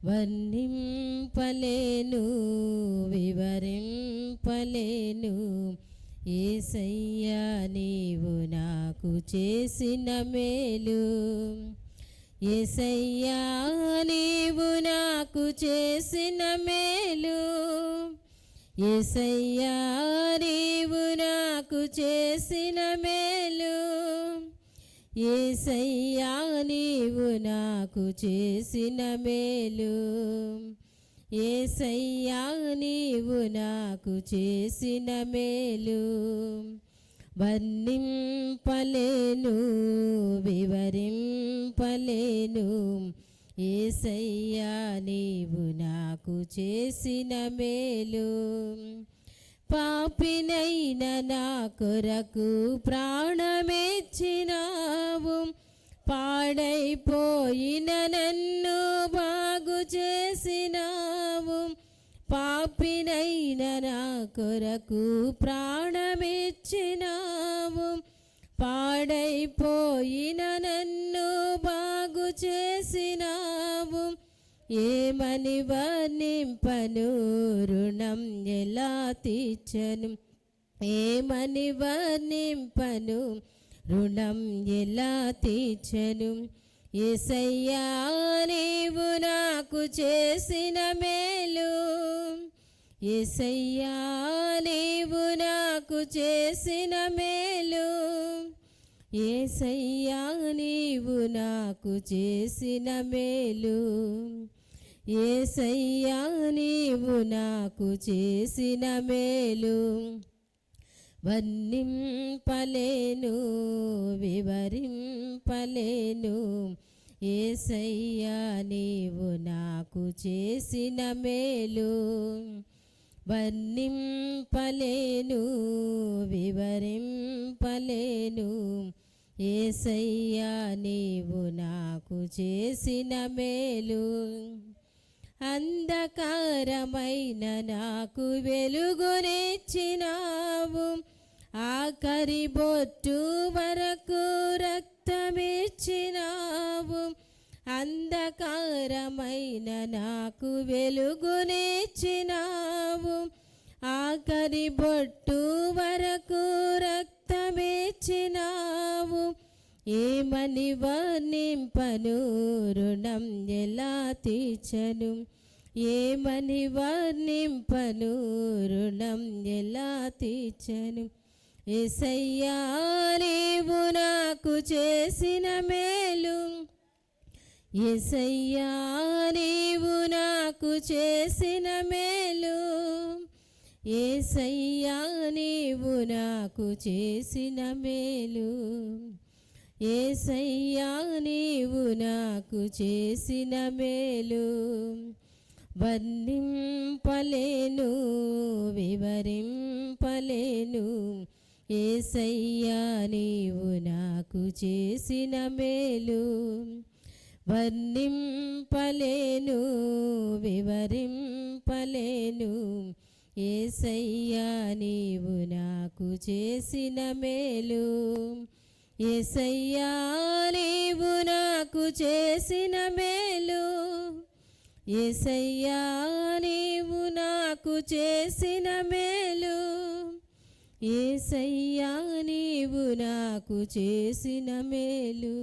వర్ణింపలేను వివరింపలేను యేసయ్యా నీవు నాకు చేసిన మేలు. యేసయ్యా నీవు నాకు చేసిన మేలు. యేసయ్యా నీవు నాకు చేసిన మేలు. యేసయ్యా నీవు నాకు చేసిన మేలు. యేసయ్యా నీవు నాకు చేసిన మేలు. వర్ణింపలేను వివరింపలేను యేసయ్యా నీవు నాకు చేసిన మేలు. పాపినైన నా కొరకు ప్రాణమిచ్చినావు. పాడైపోయిన నన్ను బాగు చేసినావు. పాపినైన నా కొరకు ప్రాణమిచ్చినావు. పాడైపోయిన నన్ను బాగు చేసినావు. ఏమని వర్ణింపను రుణం ఎలా తీర్చను. ఏమని వర్ణింపను రుణం ఎలా తీర్చను. యేసయ్యా నీవు నాకు చేసిన మేలు. యేసయ్యా నీవు నాకు చేసిన మేలు. యేసయ్యా నీవు నాకు చేసిన మేలు. యేసయ్యా నీవు నాకు చేసిన మేలు. వర్ణింపలేను వివరింపలేను యేసయ్యా నీవు నాకు చేసిన మేలు. వర్ణింపలేను వివరింపలేను యేసయ్యా నీవు నాకు చేసిన మేలు. అంధకారమైన నాకు వెలుగునిచ్చినావు. ఆఖరి బొట్టు వరకు రక్తమిచ్చినావు. అంధకారమైన నాకు వెలుగునిచ్చినావు. ఆఖరి బొట్టు వరకు రక్తమిచ్చినావు. ఏమని వర్ణింపను రుణం ఎలా తీర్చను. ఏమని వర్ణింపను రుణం ఎలా తీర్చను. యేసయ్యా నీవు నాకు చేసిన మేలు. యేసయ్యా నీవు నాకు చేసిన మేలు. యేసయ్యా నీవు నాకు చేసిన మేలు. యేసయ్యా నీవు నాకు చేసిన మేలు. వర్ణింపలేను వివరింపలేను యేసయ్యా నీవు నాకు చేసిన మేలు. వర్ణింపలేను వివరింపలేను యేసయ్యా నీవు నాకు చేసిన మేలు. యేసయ్యా నీవు నాకు చేసిన మేలు. యేసయ్యా నీవు నాకు చేసిన మేలు. యేసయ్యా నీవు నాకు చేసిన మేలు.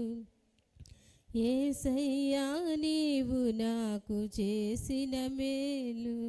యేసయ్యా నీవు నాకు చేసిన మేలు.